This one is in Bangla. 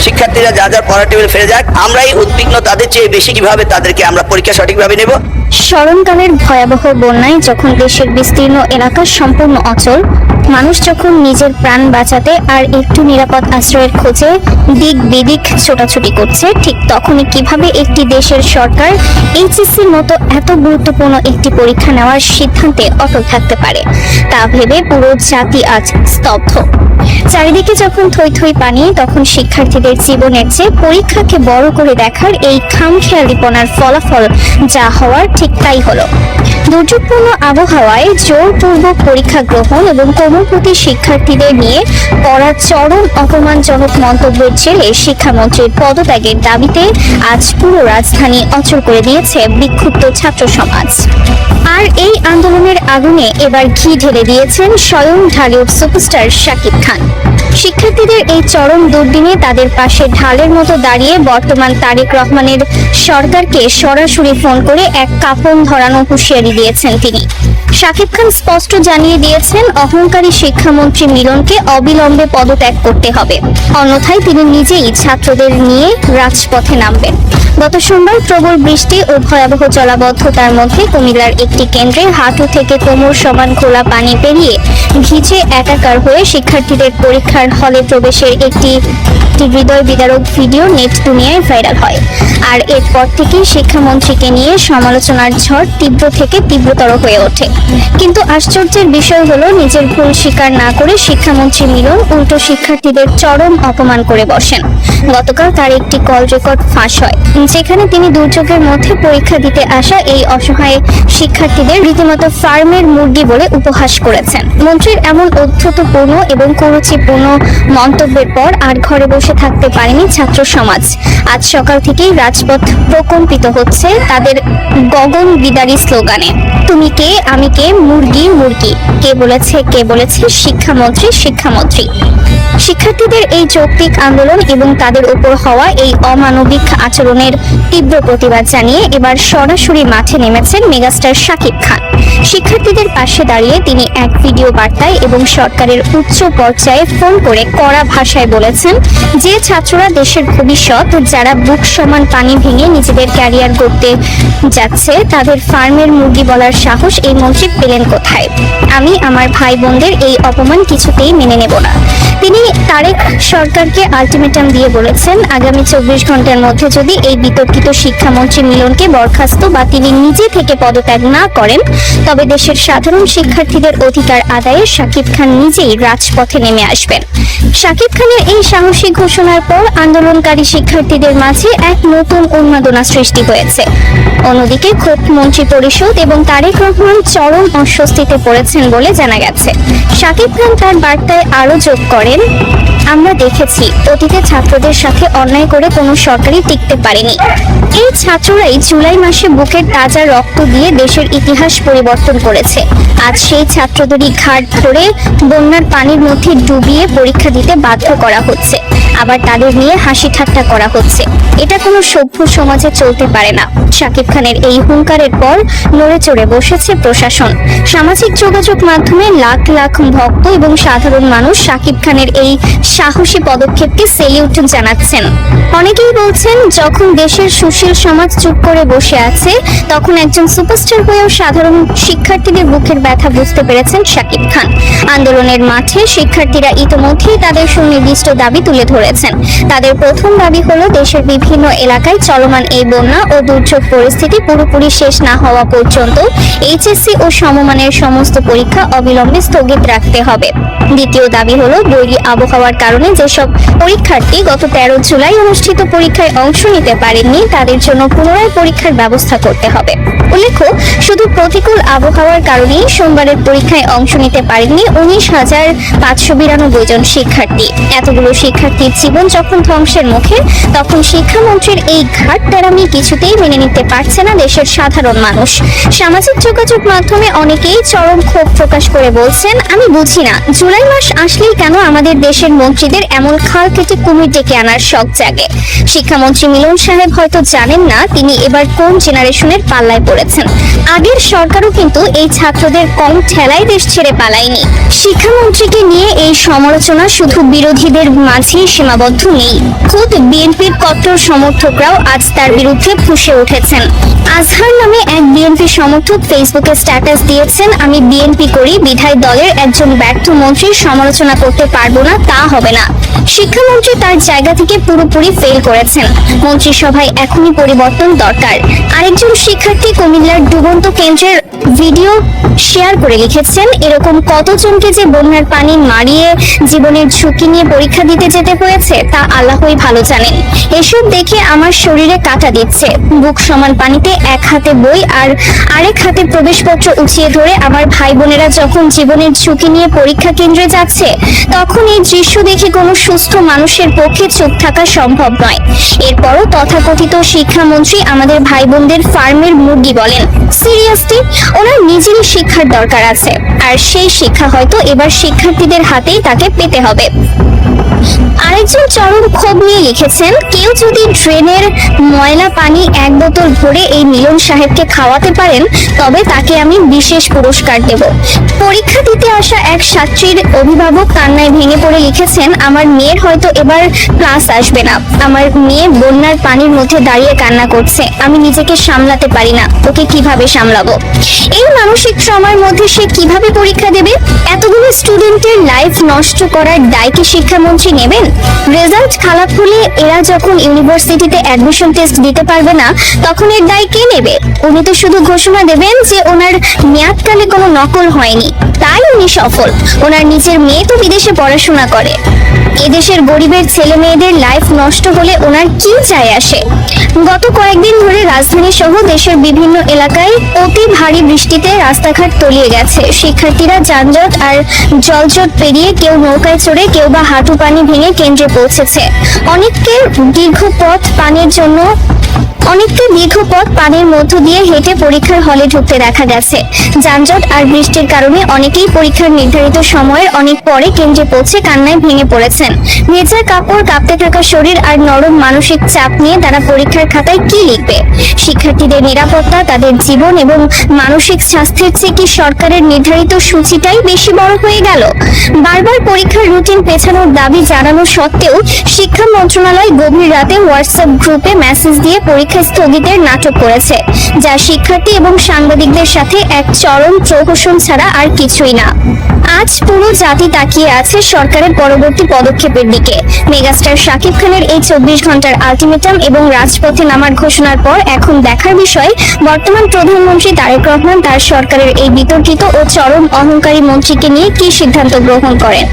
শিক্ষার্থীরা যা যা পড়ার টেবিলে ফিরে যাক, আমরাই উদ্বিগ্ন তাদের চেয়ে বেশি কিভাবে তাদেরকে আমরা পরীক্ষা সঠিকভাবে নেব। স্মরণকালের ভয়াবহ বন্যায় যখন দেশের বিস্তীর্ণ এলাকা সম্পূর্ণ অচল, মানুষ যখন নিজের প্রাণ বাঁচাতে আর একটু নিরাপদ আশ্রয়ের খোঁজে দিক বিদিক ছোটাছুটি করছে, ঠিক তখনই কিভাবে একটি দেশের সরকার এইচএসসির মতো এত গুরুত্বপূর্ণ একটি পরীক্ষা নেওয়ার সিদ্ধান্তে অটল থাকতে পারে তা ভেবে পুরো জাতি আজ স্তব্ধ। চারিদিকে যখন থই থই পানি, তখন শিক্ষার্থীদের জীবনের চেয়ে পরীক্ষাকে বড় করে দেখার এই খামখেয়ালিপনার ফলাফল যা হওয়ার ঠিক তাই হলো। দুর্যোগপূর্ণ আবহাওয়ায় জোরপূর্বক পরীক্ষা গ্রহণ এবং কোমলমতি শিক্ষার্থীদের নিয়ে পড়ার চরম অপমানজনক মন্তব্যের জেরে শিক্ষামন্ত্রীর পদত্যাগের দাবিতে আজ পুরো রাজধানী অচল করে দিয়েছে বিক্ষুব্ধ ছাত্র সমাজ। আর এই আন্দোলনের আগুনে এবার ঘি ঢেলে দিয়েছেন স্বয়ং ঢালিউড সুপারস্টার শাকিব খান। শিক্ষার্থীদের এই চরম দুর্দিনে তাদের পাশে ঢালের মতো দাঁড়িয়ে বর্তমান তারেক রহমানের সরকারকে সরাসরি ফোন করে এক কাঁপন ধরানো হুঁশিয়ারি দিয়েছেন তিনি। শাকিব খান স্পষ্ট জানিয়ে দিয়েছেন, অহংকারী শিক্ষামন্ত্রী মিলনকে অবিলম্বে পদত্যাগ করতে হবে, অন্যথায় তিনি নিজেই ছাত্রদের নিয়ে রাজপথে নামবেন। গত সোমবার প্রবল বৃষ্টি ও ভয়াবহ জলাবদ্ধতার মধ্যে কুমিল্লার একটি কেন্দ্রে হাঁটু থেকে কোমর সমান খোলা পানি পেরিয়ে ভিজে একাকার হয়ে শিক্ষার্থীদের পরীক্ষার হলে প্রবেশের একটি হৃদয় বিদারক ভিডিও নেট দুনিয়ায় ভাইরাল হয়। আর এরপর থেকেই শিক্ষামন্ত্রীকে নিয়ে সমালোচনার ঝড় তীব্র থেকে তীব্রতর হয়ে ওঠে। কিন্তু আশ্চর্যের বিষয় হলো, নিজের ভুল স্বীকার না করে শিক্ষামন্ত্রী মিলন উল্টো শিক্ষার্থীদের চরম অপমান করে বসেন। গতকাল তার একটি কল রেকর্ড ফাঁস হয়, যেখানে তিনি দুর্যোগের মধ্যে পরীক্ষা দিতে আসা এই অসহায় শিক্ষার্থীদের রীতিমতো ফার্মের মুরগি বলে উপহাস করেছেন। মন্ত্রীর এমন অধ্যত্বপূর্ণ এবং কুরুচিপূর্ণ মন্তব্যের পর আর ঘরে বসে থাকতে পারেনি ছাত্র সমাজ। আজ সকাল থেকেই রাজপথ প্রকম্পিত হচ্ছে তাদের গগন বিদারী স্লোগানে। তুমি কে, আমি কে, মুরগি মুরগি, কে বলেছে শিক্ষামন্ত্রী শিক্ষামন্ত্রী। শিক্ষার্থীদের এই যৌক্তিক আন্দোলন এবং তাদের উপর হওয়া এই অমানবিক আচরণের তীব্র প্রতিবাদ জানিয়ে এবার সরাসরি মাঠে নেমেছেন মেগাস্টার শাকিব খান। শিক্ষার্থীদের পাশে দাঁড়িয়ে তিনি এক ভিডিও বার্তায় এবং সরকারের উচ্চ পর্যায়ে ফোন করে কড়া ভাষায় বলেছেন, যে ছাত্ররা দেশের ভবিষ্যৎ, যারা বুক সমান পানি ভেঙে নিজেদের ক্যারিয়ার গড়তে যাচ্ছে, তাদের ফার্মের মুরগি বলার সাহস এই মন্ত্রী পেলেন কোথায়? আমি আমার ভাই বোনদের এই অপমান কিছুতেই মেনে নেব না। তিনি তারেক সরকারকে আলটিমেটাম দিয়ে বলেছেন, আগামী 24 ঘন্টার মধ্যে যদি এই বিতর্কিত শিক্ষামন্ত্রী মিলনকে বরখাস্ত বা তিনি নিজে থেকে পদত্যাগ না করেন, তবে দেশের সাধারণ শিক্ষার্থীদের অধিকার আদায়ে শাকিব খান নিজেই রাজপথে নেমে আসবেন। শাকিব খানের এই সাহসী ঘোষণার পর আন্দোলনকারী শিক্ষার্থীদের মাঝে এক নতুন উন্মাদনা সৃষ্টি হয়েছে। অন্যদিকে খোদ মন্ত্রী পরিষদ এবং তারেক রহমান চরম অস্বস্তিতে পড়েছেন বলে জানা গেছে। শাকিব খান তার বার্তায় আরো যোগ করেন, আমরা দেখেছি অতীতে ছাত্রদের সাথে অন্যায় করে কোনো সরকারই টিকতে পারেনি। এই ছাত্ররাই জুলাই মাসে বুকের তাজা রক্ত দিয়ে দেশের ইতিহাস পরিবর্তন করেছে। আজ সেই ছাত্রদেরই ঘাট ধরে বন্যার পানির মধ্যে ডুবিয়ে পরীক্ষা দিতে বাধ্য করা হচ্ছে, আবার তাদের নিয়ে হাসি ঠাট্টা করা হচ্ছে। এটা কোনো সভ্য সমাজে চলতে পারে না। শাকিব খানের এই হুঙ্কারের পর নড়ে চড়ে বসেছে প্রশাসন। সামাজিক যোগাযোগ মাধ্যমে লাখ লাখ ভক্ত এবং সাধারণ মানুষ শাকিব খানের এই সাহসী পদক্ষেপকে সেলিউট জানাচ্ছেন। অনেকেই বলছেন, যখন দেশের সুশীল সমাজ চুপ করে বসে আছে, তখন একজন সুপারস্টার হয়েও সাধারণ শিক্ষার্থীদের বুকের ব্যথা বুঝতে পেরেছেন শাকিব খান। আন্দোলনের মাঠে শিক্ষার্থীরা ইতিমধ্যেই তাদের সুনির্দিষ্ট দাবি তুলে ধরেছেন। তাদের প্রথম দাবি হলো, দেশের বিভিন্ন এলাকায় চলমান এই বন্যা ও দুর্যোগ পরিস্থিতি পুরোপুরি শেষ না হওয়া পর্যন্ত এইচএসসি ও সমমানের সমস্ত পরীক্ষা অবিলম্বে স্থগিত রাখতে হবে। দ্বিতীয় দাবি হলো, বৈরী আবহাওয়ার কারণে যেসব পরীক্ষার্থী গত 13 জুলাই অনুষ্ঠিত পরীক্ষায় অংশ নিতে পারেননি, তাদের জন্য পুনরায় পরীক্ষার ব্যবস্থা করতে হবে। উল্লেখ্য, শুধু প্রতিকূল আবহাওয়ার কারণেই সোমবারের পরীক্ষায় অংশ নিতে পারেননি 19,592 জন শিক্ষার্থী। এতগুলো শিক্ষার্থীর জীবন যখন ধ্বংসের মুখে, তখন শিক্ষামন্ত্রীর এই ঘাট তেরামি কিছুতেই মেনে নিতে পারছে না দেশের সাধারণ মানুষ। সামাজিক যোগাযোগ মাধ্যমে অনেকেই চরম ক্ষোভ প্রকাশ করে বলছেন, আমি বুঝি না, জুলাই জুলাই মাস আসলেই কেন আমাদের দেশের মন্ত্রীদের এমন খাল কেটে কুমির ডেকে আনার শখ জাগে? শিক্ষামন্ত্রী মিলন সাহেব হয়তো জানেন না তিনি এবার কোন জেনারেশনের পাল্লায় পড়েছেন। আগের সরকারও কিন্তু এই ছাত্রদের কম ঠেলায় দেশ ছেড়ে পালায়নি। শিক্ষামন্ত্রীকে নিয়ে এই সমালোচনা শুধু বিরোধীদের মাঝেই সীমাবদ্ধ নেই, খোদ বিএনপির কট্টর সমর্থকরাও আজ তার বিরুদ্ধে ফুঁসে উঠেছেন। আজহার নামে এক বিএনপি সমর্থক ফেসবুকে স্ট্যাটাস দিয়েছেন, আমি বিএনপি করি বিধায় দলের একজন ব্যর্থ মন্ত্রীর সমালোচনা করতে পারবো না, তা হবে না। শিক্ষামন্ত্রী তার জায়গা থেকে পুরোপুরি ফেল করেছেন। মন্ত্রিসভায় এখনই পরিবর্তন দরকার। আরেকজন শিক্ষার্থী কুমিল্লার ডুবন্ত কেন্দ্রের ভিডিও শেয়ার করে লিখেছেন, এরকম কতজনকে যে বন্যার পানি মারিয়ে জীবনের ঝুঁকি নিয়ে পরীক্ষা দিতে যেতে হয়েছে তা আল্লাহই ভালো জানেন। এসব দেখে আমার শরীরে কাঁটা দিচ্ছে। বুক সমান পানিতে এক হাতে বই আর আরেক হাতে প্রবেশপত্র উঁচিয়ে ধরে আমার ভাই বোনেরা যখন জীবনের ঝুঁকি নিয়ে পরীক্ষা কেন্দ্রে যাচ্ছে, তখন এই দৃশ্য দেখে কোনো সুস্থ মানুষের পক্ষে চুপ থাকা সম্ভব নয়। এরপরও তথাকথিত শিক্ষামন্ত্রী আমাদের ভাই বোনদের ফার্মের মুরগি বলেন। সিরিয়াসলি, ওনার নিজেরই শিক্ষার দরকার আছে, আর সেই শিক্ষা হয়তো এবার শিক্ষার্থীদের হাতেই তাকে পেতে হবে। আরেকজন চরম ক্ষোভ নিয়ে লিখেছেন, কেউ যদি ড্রেনের ময়লা পানি এক বোতল ভরে এই মিলন সাহেবকে খাওয়াতে পারেন তবে তাকে আমি বিশেষ পুরস্কার দেব। পরীক্ষা দিতে আসা এক ছাত্রীর অভিভাবক কান্নায় ভেঙে পড়ে লিখেছেন, আমার মেয়ের হয়তো এবার ক্লাস আসবে না। আমার মেয়ে বন্যার পানির মধ্যে দাঁড়িয়ে কান্না করছে, আমি নিজেকে সামলাতে পারি না, ওকে কিভাবে সামলাবো? এই মানসিক ট্রমার মধ্যে সে কিভাবে পরীক্ষা দেবে? এতগুলো স্টুডেন্টের লাইফ নষ্ট করার দায় কি শিক্ষামন্ত্রী নেবেন? রেজাল্ট খারাপ হলে এরা যখন ইউনিভার্সিটিতে অ্যাডমিশন টেস্ট দিতে পারবে না, তখন এর দায় কে নেবে? উনি তো শুধু ঘোষণা দেবেন যে ওনার মেয়াদকালে কোনো নকল হয়নি, তাই উনি সফল। ওনার নিজের মেয়ে তো বিদেশে পড়াশোনা করে। এদেশের গরিবের ছেলে মেয়েদের লাইফ নষ্ট হলে ওনার কি যায় আসে? গত কয়েকদিন ধরে রাজধানী সহ দেশের বিভিন্ন এলাকায় অতি ভারী বৃষ্টিতে রাস্তাঘাট তলিয়ে গেছে। শিক্ষার্থীরা যানজট আর জলজট পেরিয়ে কেউ নৌকায় চড়ে, কেউ বা হাঁটু পানি ভেঙে কেন্দ্রে পৌঁছেছে। অনেককে দীর্ঘ পথ পানির মধ্য দিয়ে হেঁটে পরীক্ষার হলে ঢুকতে দেখা গেছে। যানজট আর বৃষ্টির কারণে অনেকেই পরীক্ষার নির্ধারিত সময়ের অনেক পরে কেন্দ্রে পৌঁছে কান্নায় ভেঙে পড়েছেন। ভেজা কাপড়, কাঁপতে থাকা শরীর আর নরম মানসিক চাপ নিয়ে তারা পরীক্ষার খাতায় কি লিখবে? শিক্ষার্থীদের নিরাপত্তা, তাদের জীবন এবং মানসিক স্বাস্থ্যের চেয়ে কি সরকারের নির্ধারিত সূচিটাই বেশি বড় হয়ে গেল? বারবার পরীক্ষার রুটিন পেছানোর দাবি জানানো সত্ত্বেও শিক্ষা মন্ত্রণালয় গভীর রাতে হোয়াটসঅ্যাপ গ্রুপে মেসেজ দিয়ে পরীক্ষা স্থগিতের নাটক করেছে, যা শিক্ষার্থী এবং সাংবাদিকদের সাথে এক চরম প্রহসন ছাড়া আর কিছুই না। আজ পুরো জাতি তাকিয়ে আছে সরকারের পরবর্তী পদক্ষেপের দিকে। মেগাস্টার শাকিব খানের এই 24 ঘন্টার আলটিমেটাম এবং রাজপথে নামার ঘোষণার পর এখন দেখার বিষয় বর্তমান প্রধানমন্ত্রী তারেক রহমান তার সরকারের এই বিতর্কিত ও চরম অহংকারী মন্ত্রীকে নিয়ে কি সিদ্ধান্ত গ্রহণ করেন।